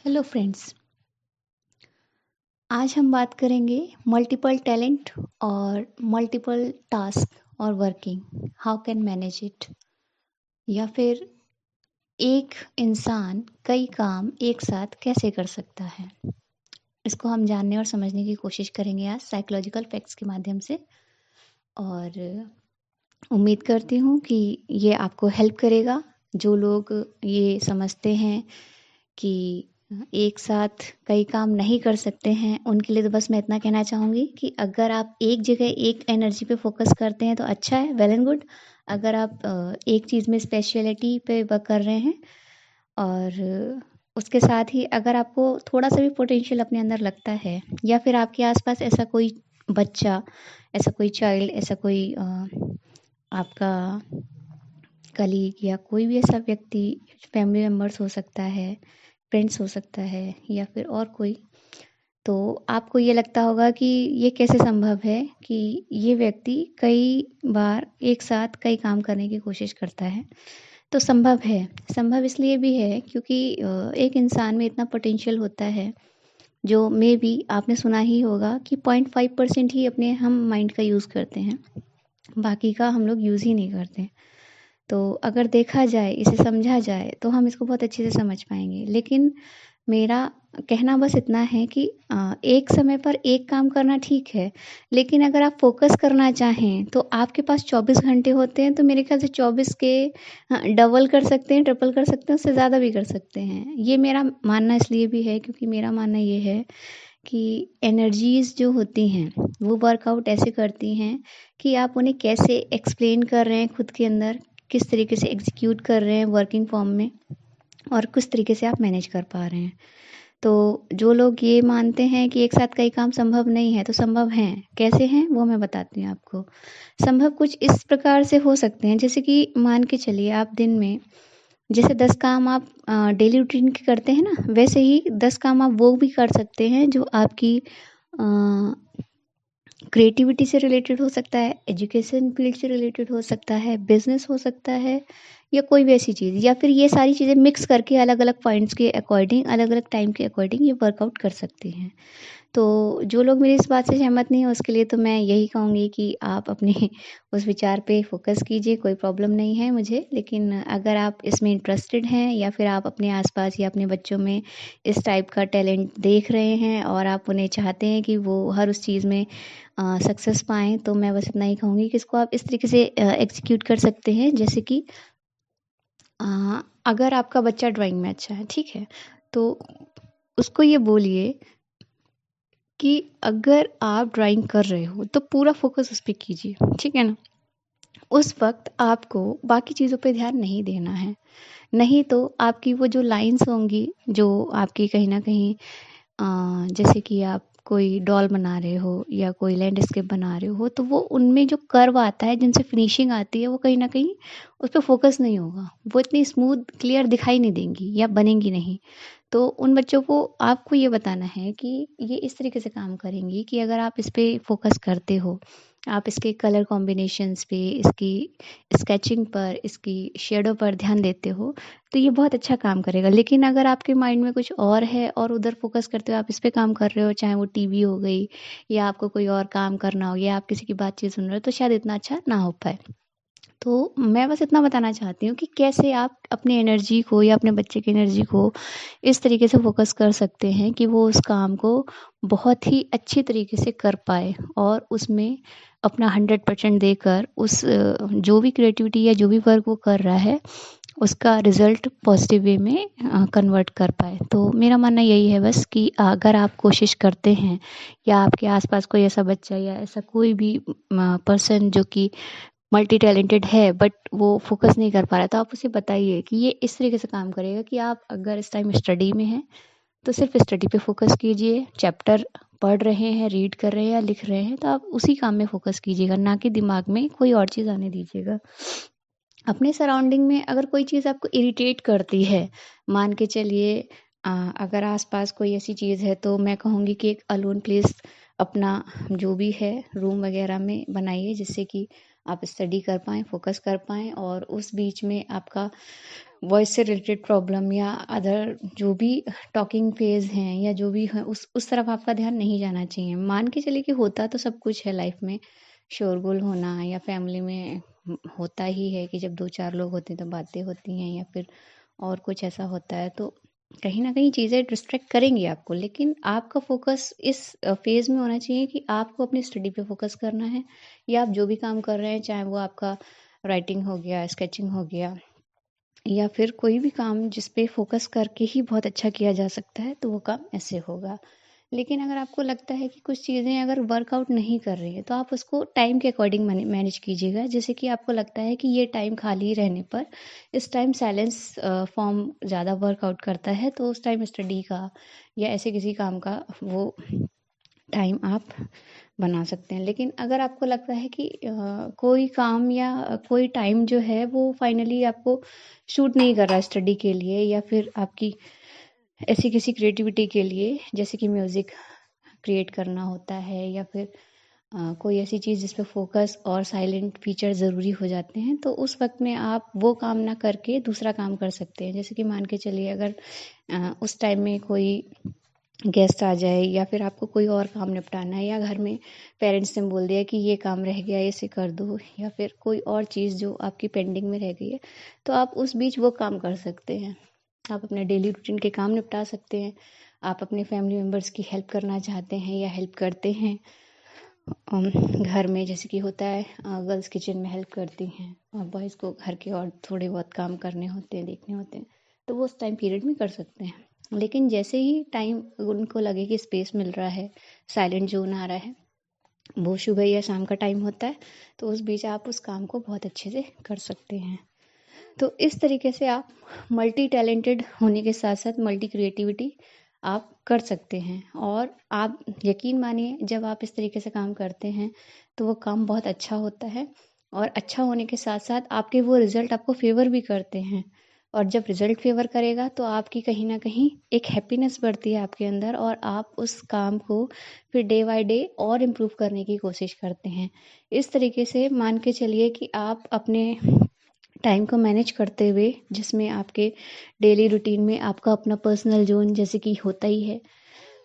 Hello friends. आज हम बात करेंगे मल्टीपल टैलेंट और मल्टीपल टास्क और working how can manage it, या फिर एक इंसान कई काम एक साथ कैसे कर सकता है। इसको हम जानने और समझने की कोशिश करेंगे आज साइकोलॉजिकल फैक्ट्स के माध्यम से। और उम्मीद करती हूँ कि ये आपको हेल्प करेगा। जो लोग ये समझते हैं कि एक साथ कई काम नहीं कर सकते हैं, उनके लिए तो बस मैं इतना कहना चाहूँगी कि अगर आप एक जगह एक एनर्जी पे फोकस करते हैं तो अच्छा है, वेल एंड गुड। अगर आप एक चीज़ में स्पेशलिटी पे वर्क कर रहे हैं और उसके साथ ही अगर आपको थोड़ा सा भी पोटेंशियल अपने अंदर लगता है, या फिर आपके आसपास ऐसा कोई बच्चा, ऐसा कोई चाइल्ड, ऐसा कोई आपका कलीग या कोई भी ऐसा व्यक्ति, फैमिली मेम्बर्स हो सकता है, फ्रेंड्स हो सकता है, या फिर और कोई, तो आपको ये लगता होगा कि ये कैसे संभव है कि ये व्यक्ति कई बार एक साथ कई काम करने की कोशिश करता है। तो संभव है। संभव इसलिए भी है क्योंकि एक इंसान में इतना पोटेंशियल होता है, जो मे बी आपने सुना ही होगा कि 0.5% ही अपने हम माइंड का यूज़ करते हैं, बाकी का हम लोग यूज़ ही नहीं करते। तो अगर देखा जाए, इसे समझा जाए, तो हम इसको बहुत अच्छे से समझ पाएंगे। लेकिन मेरा कहना बस इतना है कि एक समय पर एक काम करना ठीक है, लेकिन अगर आप फ़ोकस करना चाहें तो आपके पास 24 घंटे होते हैं, तो मेरे ख़्याल से 24 के डबल कर सकते हैं, ट्रिपल कर सकते हैं, उससे ज़्यादा भी कर सकते हैं। ये मेरा मानना इसलिए भी है क्योंकि मेरा मानना ये है कि एनर्जीज़ जो होती हैं, वो वर्कआउट ऐसे करती हैं कि आप उन्हें कैसे एक्सप्लेन कर रहे हैं खुद के अंदर, किस तरीके से एग्ज़ीक्यूट कर रहे हैं वर्किंग फ़ॉर्म में, और किस तरीके से आप मैनेज कर पा रहे हैं। तो जो लोग ये मानते हैं कि एक साथ कई काम संभव नहीं है, तो संभव हैं। कैसे हैं वो मैं बताती हूँ आपको। संभव कुछ इस प्रकार से हो सकते हैं, जैसे कि मान के चलिए आप दिन में जैसे 10 काम आप डेली रूटीन के करते हैं ना, वैसे ही 10 काम आप वो भी कर सकते हैं जो आपकी क्रिएटिविटी से रिलेटेड हो सकता है, एजुकेशन फील्ड से रिलेटेड हो सकता है, बिजनेस हो सकता है, या कोई भी ऐसी चीज़, या फिर ये सारी चीज़ें मिक्स करके अलग अलग पॉइंट्स के अकॉर्डिंग, अलग अलग टाइम के अकॉर्डिंग ये वर्कआउट कर सकते हैं। तो जो लोग मेरी इस बात से सहमत नहीं है, उसके लिए तो मैं यही कहूँगी कि आप अपने उस विचार पे फ़ोकस कीजिए, कोई प्रॉब्लम नहीं है मुझे। लेकिन अगर आप इसमें इंटरेस्टेड हैं, या फिर आप अपने आस-पास या अपने बच्चों में इस टाइप का टैलेंट देख रहे हैं और आप उन्हें चाहते हैं कि वो हर उस चीज़ में सक्सेस पाएँ, तो मैं बस इतना ही कहूँगी कि इसको आप इस तरीके से एग्ज़ीक्यूट कर सकते हैं। जैसे कि अगर आपका बच्चा ड्राइंग में अच्छा है, ठीक है? तो उसको ये बोलिए कि अगर आप ड्राइंग कर रहे हो तो पूरा फ़ोकस उस पे कीजिए, ठीक है ना? उस वक़्त आपको बाकी चीज़ों पे ध्यान नहीं देना है। नहीं तो आपकी वो जो लाइन्स होंगी, जो आपकी कहीं न कहीं जैसे कि आप कोई डॉल बना रहे हो या कोई लैंडस्केप बना रहे हो, तो वो उनमें जो कर्व आता है, जिनसे फिनिशिंग आती है, वो कहीं न कहीं उस पे फ़ोकस नहीं होगा। वो इतनी स्मूथ क्लियर दिखाई नहीं देंगी या बनेंगी नहीं। तो उन बच्चों को आपको ये बताना है कि ये इस तरीके से काम करेंगी कि अगर आप इस पे फ़ोकस करते हो, आप इसके कलर कॉम्बिनेशंस पे, इसकी स्केचिंग पर, इसकी शेडो पर ध्यान देते हो, तो ये बहुत अच्छा काम करेगा। लेकिन अगर आपके माइंड में कुछ और है और उधर फ़ोकस करते हुए आप इस पे काम कर रहे हो, चाहे वो टीवी हो गई या आपको कोई और काम करना हो या आप किसी की बातचीत सुन रहे हो, तो शायद इतना अच्छा ना हो पाए। तो मैं बस इतना बताना चाहती हूँ कि कैसे आप अपनी एनर्जी को या अपने बच्चे की एनर्जी को इस तरीके से फ़ोकस कर सकते हैं कि वो उस काम को बहुत ही अच्छी तरीके से कर पाए और उसमें अपना 100% देकर उस जो भी क्रिएटिविटी या जो भी वर्क वो कर रहा है, उसका रिज़ल्ट पॉजिटिव वे में कन्वर्ट कर पाए। तो मेरा मानना यही है बस कि अगर आप कोशिश करते हैं, या आपके आस-पास कोई ऐसा बच्चा या ऐसा कोई भी पर्सन जो कि मल्टी टैलेंटेड है बट वो फ़ोकस नहीं कर पा रहा है, तो आप उसे बताइए कि ये इस तरीके से काम करेगा कि आप अगर इस टाइम स्टडी में हैं, तो सिर्फ़ स्टडी पे फ़ोकस कीजिए। चैप्टर पढ़ रहे हैं, रीड कर रहे हैं या लिख रहे हैं, तो आप उसी काम में फ़ोकस कीजिएगा, ना कि दिमाग में कोई और चीज़ आने दीजिएगा। अपने सराउंडिंग में अगर कोई चीज़ आपको इरिटेट करती है, मान के चलिए अगर आस-पास कोई ऐसी चीज़ है, तो मैं कहूँगी कि एक अलोन प्लेस अपना जो भी है रूम वग़ैरह में बनाइए, जिससे कि आप स्टडी कर पाएँ, फ़ोकस कर पाएँ, और उस बीच में आपका वॉइस से रिलेटेड प्रॉब्लम या अदर जो भी टॉकिंग फेज़ हैं या जो भी है उस तरफ आपका ध्यान नहीं जाना चाहिए। मान के चलिए कि होता तो सब कुछ है लाइफ़ में, शोरगुल होना या फैमिली में होता ही है कि जब 2-4 लोग होते हैं तो बातें होती हैं या फिर और कुछ ऐसा होता है, तो कहीं न कहीं चीज़ें डिस्ट्रैक्ट करेंगी आपको। लेकिन आपका फ़ोकस इस फ़ेज़ में होना चाहिए कि आपको अपनी स्टडी पे फ़ोकस करना है या आप जो भी काम कर रहे हैं, चाहे वो आपका राइटिंग हो गया, स्केचिंग हो गया या फिर कोई भी काम जिस पे फ़ोकस करके ही बहुत अच्छा किया जा सकता है, तो वो काम ऐसे होगा। लेकिन अगर आपको लगता है कि कुछ चीज़ें अगर वर्कआउट नहीं कर रही हैं, तो आप उसको टाइम के अकॉर्डिंग मैनेज कीजिएगा। जैसे कि आपको लगता है कि ये टाइम खाली रहने पर इस टाइम साइलेंस फॉर्म ज़्यादा वर्कआउट करता है, तो उस टाइम स्टडी का या ऐसे किसी काम का वो टाइम आप बना सकते हैं। लेकिन अगर आपको लगता है कि कोई काम या कोई टाइम जो है वो फाइनली आपको सूट नहीं कर रहा स्टडी के लिए या फिर आपकी ऐसी किसी क्रिएटिविटी के लिए, जैसे कि म्यूज़िक क्रिएट करना होता है या फिर कोई ऐसी चीज़ जिस पे फ़ोकस और साइलेंट फीचर ज़रूरी हो जाते हैं, तो उस वक़्त में आप वो काम ना करके दूसरा काम कर सकते हैं। जैसे कि मान के चलिए अगर उस टाइम में कोई गेस्ट आ जाए या फिर आपको कोई और काम निपटाना है या घर में पेरेंट्स ने बोल दिया कि ये काम रह गया है, इसे कर दो या फिर कोई और चीज़ जो आपकी पेंडिंग में रह गई है, तो आप उस बीच वो काम कर सकते हैं। आप अपने डेली रूटीन के काम निपटा सकते हैं। आप अपने फैमिली मेंबर्स की हेल्प करना चाहते हैं या हेल्प करते हैं घर में, जैसे कि होता है गर्ल्स किचन में हेल्प करती हैं और बॉयज़ को घर के और थोड़े बहुत काम करने होते हैं, देखने होते हैं, तो वो उस टाइम पीरियड में कर सकते हैं। लेकिन जैसे ही टाइम उनको लगे कि स्पेस मिल रहा है, साइलेंट ज़ोन आ रहा है, वो सुबह या शाम का टाइम होता है, तो उस बीच आप उस काम को बहुत अच्छे से कर सकते हैं। तो इस तरीके से आप मल्टी टैलेंटेड होने के साथ-साथ मल्टी क्रिएटिविटी आप कर सकते हैं और आप यकीन मानिए जब आप इस तरीके से काम करते हैं, तो वो काम बहुत अच्छा होता है और अच्छा होने के साथ-साथ आपके वो रिज़ल्ट आपको फ़ेवर भी करते हैं और जब रिज़ल्ट फ़ेवर करेगा तो आपकी कहीं न कहीं एक हैप्पीनेस बढ़ती है आपके अंदर और आप उस काम को फिर डे बाय डे और इम्प्रूव करने की कोशिश करते हैं। इस तरीके से मान के चलिए कि आप अपने टाइम को मैनेज करते हुए जिसमें आपके डेली रूटीन में आपका अपना पर्सनल ज़ोन जैसे कि होता ही है।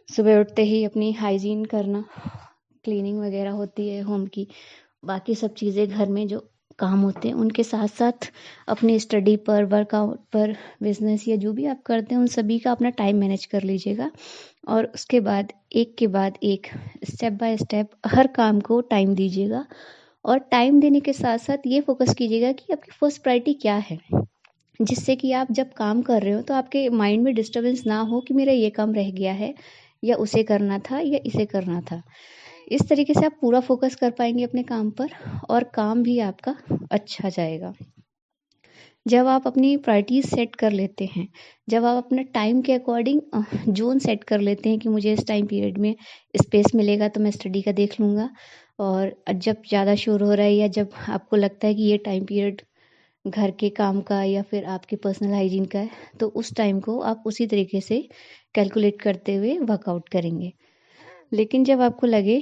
सुबह उठते ही अपनी हाइजीन करना, क्लीनिंग वगैरह होती है होम की, बाकी सब चीज़ें घर में जो काम होते हैं उनके साथ-साथ अपनी स्टडी पर, वर्कआउट पर, बिज़नेस या जो भी आप करते हैं उन सभी का अपना टाइम मैनेज कर लीजिएगा और उसके बाद एक के बाद एक स्टेप बाय स्टेप हर काम को टाइम दीजिएगा और टाइम देने के साथ-साथ ये फ़ोकस कीजिएगा कि आपकी फर्स्ट प्रायोरिटी क्या है? जिससे कि आप जब काम कर रहे हो तो आपके माइंड में डिस्टर्बेंस ना हो कि मेरा ये काम रह गया है या उसे करना था या इसे करना था। इस तरीके से आप पूरा फ़ोकस कर पाएँगे अपने काम पर और काम भी आपका अच्छा जाएगा। जब आप अपनी प्रायोरिटीज़ सेट कर लेते हैं, जब आप अपने टाइम के अकॉर्डिंग ज़ोन सेट कर लेते हैं कि मुझे इस टाइम पीरियड में स्पेस मिलेगा तो मैं स्टडी का देख लूँगा और जब ज़्यादा शोर हो रहा है या जब आपको लगता है कि ये टाइम पीरियड घर के काम का या फिर आपके पर्सनल हाइजीन का है, तो उस टाइम को आप उसी तरीके से कैलकुलेट करते हुए वर्कआउट करेंगे। लेकिन जब आपको लगे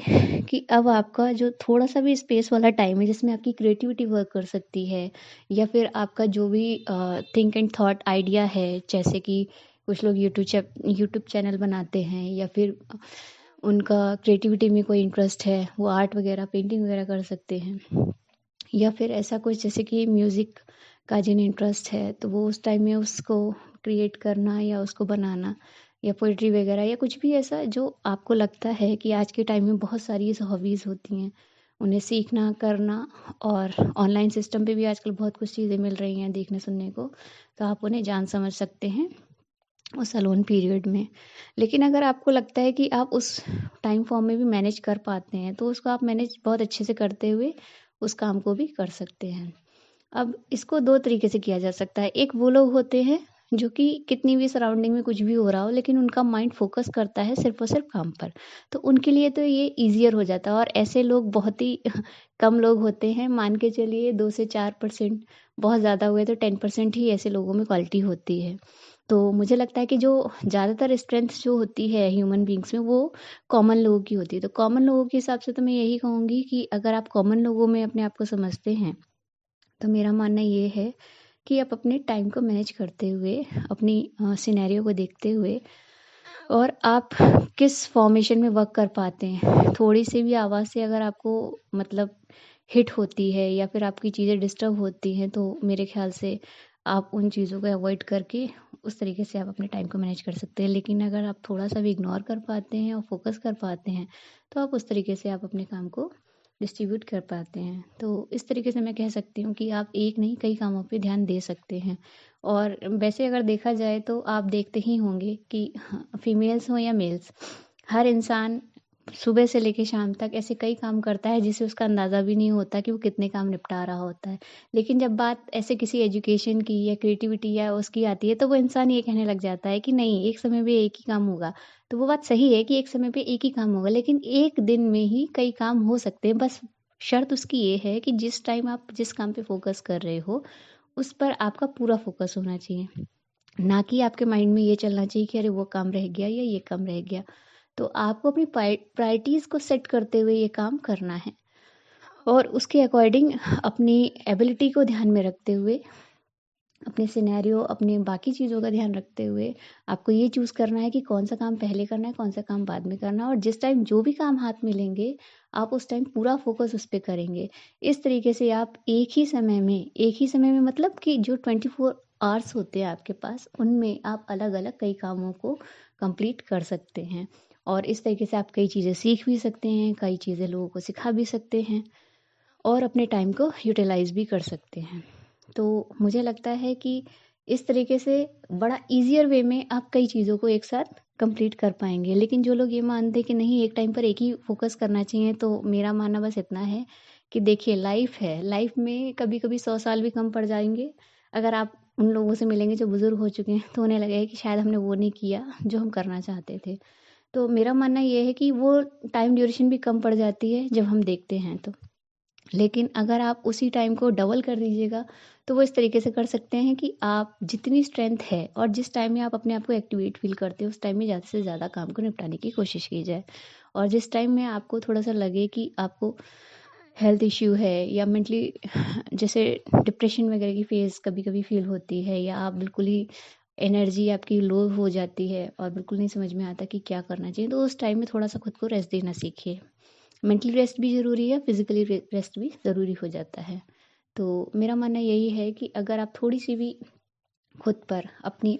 कि अब आपका जो थोड़ा-सा भी स्पेस वाला टाइम है जिसमें आपकी क्रिएटिविटी वर्क कर सकती है या फिर आपका जो भी थिंक एंड थॉट आइडिया है, जैसे कि कुछ लोग यूट्यूब चैनल बनाते हैं या फिर उनका क्रिएटिविटी में कोई इंटरेस्ट है, वो आर्ट वगैरह, पेंटिंग वगैरह कर सकते हैं। या फिर ऐसा कुछ जैसे कि म्यूज़िक का जिन्हें इंटरेस्ट है, तो वो उस टाइम में उसको क्रिएट करना या उसको बनाना या पोएट्री वगैरह या कुछ भी ऐसा जो आपको लगता है कि आज के टाइम में बहुत सारी ऐसी हॉबीज़ होती हैं, उन्हें सीखना, करना और ऑनलाइन सिस्टम पे भी आजकल बहुत कुछ चीज़ें मिल रही हैं देखने सुनने को, तो आप उन्हें जान समझ सकते हैं उस अलोन पीरियड में। लेकिन अगर आपको लगता है कि आप उस टाइम फॉर्म में भी मैनेज कर पाते हैं, तो उसको आप मैनेज बहुत अच्छे से करते हुए उस काम को भी कर सकते हैं। अब इसको 2 तरीके से किया जा सकता है। एक वो लोग होते हैं जो कि कितनी भी सराउंडिंग में कुछ भी हो रहा हो लेकिन उनका माइंड फ़ोकस करता है सिर्फ़ और सिर्फ़ काम पर। तो उनके लिए तो ये ईज़ियर हो जाता है और ऐसे लोग बहुत ही कम लोग होते हैं। मान के चलिए 2 से 4%, बहुत ज़्यादा हुए तो 10% ही ऐसे लोगों में क्वालिटी होती है। तो मुझे लगता है कि जो ज़्यादातर स्ट्रेंथ जो होती है ह्यूमन बीइंग्स में वो कॉमन लोगों की होती है। तो कॉमन लोगों के हिसाब से तो मैं यही कहूँगी कि अगर आप कॉमन लोगों में अपने आप को समझते हैं, तो मेरा मानना ये है कि आप अपने टाइम को मैनेज करते हुए, अपनी सिनेरियो को देखते हुए और आप किस फॉर्मेशन में वर्क कर पाते हैं। थोड़ी-सी भी आवाज़ से अगर आपको मतलब हिट होती है या फिर आपकी चीज़ें डिस्टर्ब होती हैं, तो मेरे ख़्याल से आप उन चीज़ों को अवॉइड करके उस तरीके से आप अपने टाइम को मैनेज कर सकते हैं। लेकिन अगर आप थोड़ा-सा भी इग्नोर कर पाते हैं और फ़ोकस कर पाते हैं, तो आप उस तरीके से आप अपने काम को डिस्ट्रीब्यूट कर पाते हैं। तो इस तरीके से मैं कह सकती हूँ कि आप एक नहीं कई कामों पे ध्यान दे सकते हैं। और वैसे अगर देखा जाए तो आप देखते ही होंगे कि हाँ, फीमेल्स हों या मेल्स, हर इंसान सुबह से लेके शाम तक ऐसे कई काम करता है जिससे उसका अंदाज़ा भी नहीं होता कि वो कितने काम निपटा रहा होता है। लेकिन जब बात ऐसे किसी एजुकेशन की या क्रिएटिविटी या उसकी आती है, तो वो इंसान ये कहने लग जाता है कि नहीं, एक समय पे एक ही काम होगा। तो वो बात सही है कि एक समय पे एक ही काम होगा, लेकिन एक दिन में ही कई काम हो सकते हैं। बस शर्त उसकी ये है कि जिस टाइम आप जिस काम पे फ़ोकस कर रहे हो, उस पर आपका पूरा फ़ोकस होना चाहिए। ना कि आपके माइंड में ये चलना चाहिए कि अरे वो काम रह गया या ये काम रह गया। तो आपको अपनी प्रायोरिटीज़ को सेट करते हुए ये काम करना है और उसके अकॉर्डिंग अपनी एबिलिटी को ध्यान में रखते हुए, अपने सिनेरियो, अपने बाकी चीज़ों का ध्यान रखते हुए आपको ये चूज़ करना है कि कौन-सा काम पहले करना है, कौन-सा काम बाद में करना है और जिस टाइम जो भी काम हाथ में लेंगे, आप उस टाइम पूरा फ़ोकस उस पे करेंगे। इस तरीके से आप एक ही समय में मतलब कि जो 24 आवर्स होते हैं आपके पास, उनमें आप अलग-अलग कई कामों को कंप्लीट कर सकते हैं। और इस तरीके से आप कई चीज़ें सीख भी सकते हैं, कई चीज़ें लोगों को सिखा भी सकते हैं और अपने टाइम को यूटिलाइज़ भी कर सकते हैं। तो मुझे लगता है कि इस तरीके से बड़ा ईज़ियर वे में आप कई चीज़ों को एक साथ कंप्लीट कर पाएँगे। लेकिन जो लोग ये मानते हैं कि नहीं, एक टाइम पर एक ही फ़ोकस करना चाहिए, तो मेरा मानना बस इतना है कि देखिए, लाइफ़ है, लाइफ़ में कभी-कभी 100 साल भी कम पड़ जाएँगे। अगर आप उन लोगों से मिलेंगे जो बुज़ुर्ग हो चुके हैं, तो उन्हें लगेगा कि शायद हमने वो नहीं किया जो हम करना चाहते थे। तो मेरा मानना ये है कि वो टाइम ड्यूरेशन भी कम पड़ जाती है जब हम देखते हैं तो। लेकिन अगर आप उसी टाइम को डबल कर दीजिएगा, तो वो इस तरीके से कर सकते हैं कि आप जितनी स्ट्रेंथ है और जिस टाइम में आप अपने आप को एक्टिवेट फ़ील करते हो, उस टाइम में ज़्यादा से ज़्यादा काम को निपटाने की कोशिश की जाए। और जिस टाइम में आपको थोड़ा-सा लगे कि आपको हेल्थ इश्यू है या मेंटली जैसे डिप्रेशन वगैरह की फ़ेज़ कभी-कभी फ़ील होती है या आप बिल्कुल ही एनर्जी आपकी लो हो जाती है और बिल्कुल नहीं समझ में आता कि क्या करना चाहिए, तो उस टाइम में थोड़ा-सा खुद को रेस्ट देना सीखिए। मेंटली रेस्ट भी ज़रूरी है, फिज़िकली रेस्ट भी ज़रूरी हो जाता है। तो मेरा मानना यही है कि अगर आप थोड़ी-सी भी खुद पर अपनी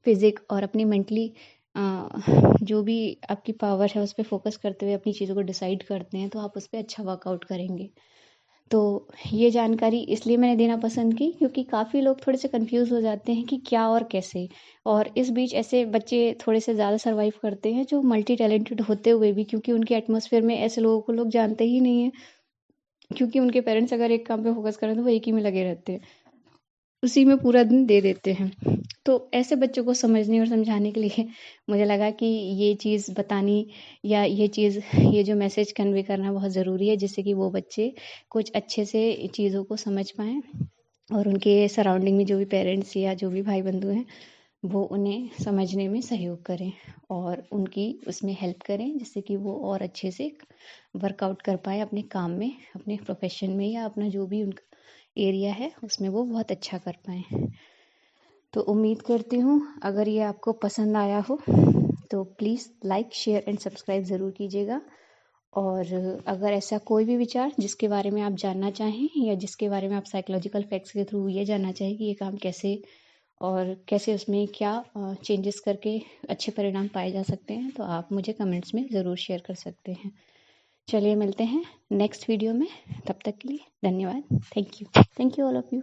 फिज़िक और अपनी मेंटली जो भी आपकी पावर है उस पे फ़ोकस करते हुए अपनी चीज़ों को डिसाइड करते हैं, तो आप उस पे अच्छा वर्कआउट करेंगे। तो ये जानकारी इसलिए मैंने देना पसंद की क्योंकि काफ़ी लोग थोड़े से कंफ्यूज हो जाते हैं कि क्या और कैसे। और इस बीच ऐसे बच्चे थोड़े से ज़्यादा सर्वाइव करते हैं जो मल्टी टैलेंटेड होते हुए भी, क्योंकि उनके एटमॉस्फेयर में ऐसे लोगों को लोग जानते ही नहीं हैं, क्योंकि उनके पेरेंट्स अगर एक काम पे फोकस करें तो वो एक ही में लगे रहते हैं, उसी में पूरा दिन दे देते हैं। तो ऐसे बच्चों को समझने और समझाने के लिए मुझे लगा कि ये चीज़ बतानी या ये जो मैसेज कन्वे करना बहुत ज़रूरी है, जिससे कि वो बच्चे कुछ अच्छे से चीज़ों को समझ पाएँ और उनके सराउंडिंग में जो भी पेरेंट्स या जो भी भाई-बंधु हैं, वो उन्हें समझने में सहयोग करें और उनकी उसमें हेल्प करें, जिससे कि वो और अच्छे से वर्कआउट कर पाएँ अपने काम में, अपने प्रोफ़ेशन में या अपना जो भी उनका एरिया है, उसमें वो बहुत अच्छा कर पाएँ। तो उम्मीद करती हूँ अगर ये आपको पसंद आया हो तो please like, share and subscribe ज़रूर कीजिएगा। और अगर ऐसा कोई भी विचार जिसके बारे में आप जानना चाहें या जिसके बारे में आप साइकोलॉजिकल फैक्ट्स के थ्रू ये जानना चाहें कि ये काम कैसे और कैसे उसमें क्या चेंजेस करके अच्छे परिणाम पाए जा सकते हैं, तो आप मुझे कमेंट्स में ज़रूर शेयर कर सकते हैं। चलिए मिलते हैं नेक्स्ट वीडियो में, तब तक के लिए धन्यवाद। Thank you all of you.